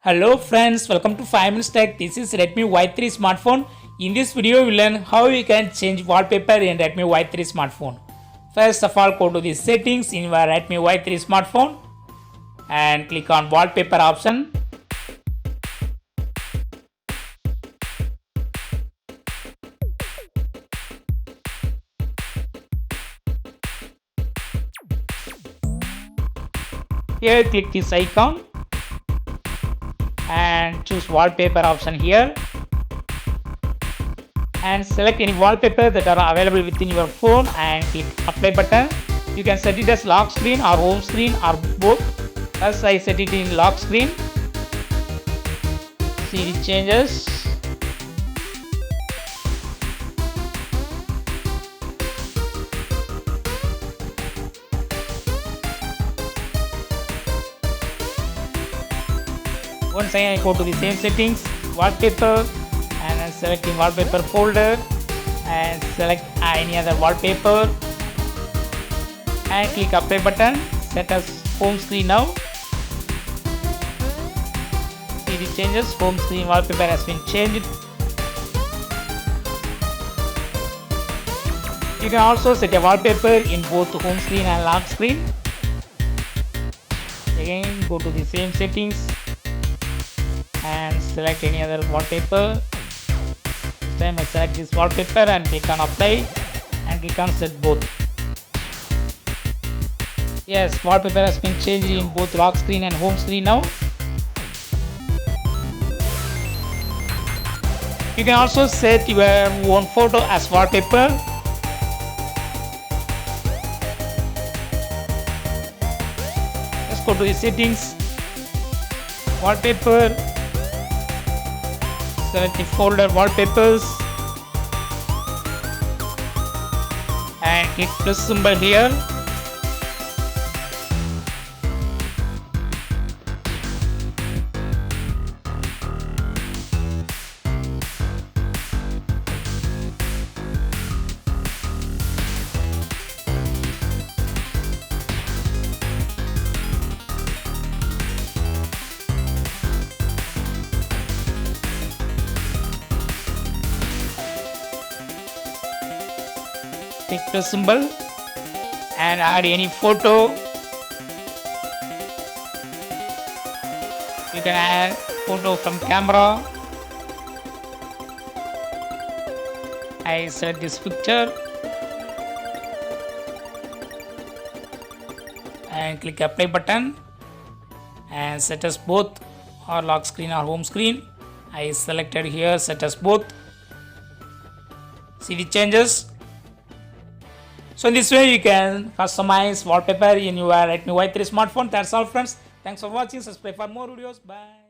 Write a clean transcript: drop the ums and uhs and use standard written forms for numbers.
Hello friends, welcome to 5 Minutes Tech. This is Redmi Y3 smartphone. In this video, we'll learn how you can change wallpaper in Redmi Y3 smartphone. First of all, go to the settings in your Redmi Y3 smartphone and click on wallpaper option. Here click this icon and choose wallpaper option here and select any wallpaper that are available within your phone and click apply button. You can set it as lock screen or home screen or both. As I set it in lock screen. See the changes. Once again, I go to the same settings, wallpaper, and I'm selecting wallpaper folder and select any other wallpaper and click apply button. Set as home screen now. See the changes. Home screen wallpaper has been changed. You can also set a wallpaper in both home screen and lock screen. Again, go to the same settings and select any other wallpaper. This time I select this wallpaper and click on apply and click on set both. Yes, wallpaper has been changed in both lock screen and home screen now. You can also set your own photo as wallpaper. Let's go to the settings, wallpaper. Select the folder wallpapers and click plus symbol here. Click the symbol and add any photo. You can add photo from camera. I select this picture and click apply button and set as both or lock screen or home screen. I selected here set as both. See the changes. So in this way you can customize wallpaper in your Redmi Y3 smartphone. That's all friends. Thanks for watching. Subscribe for more videos. Bye.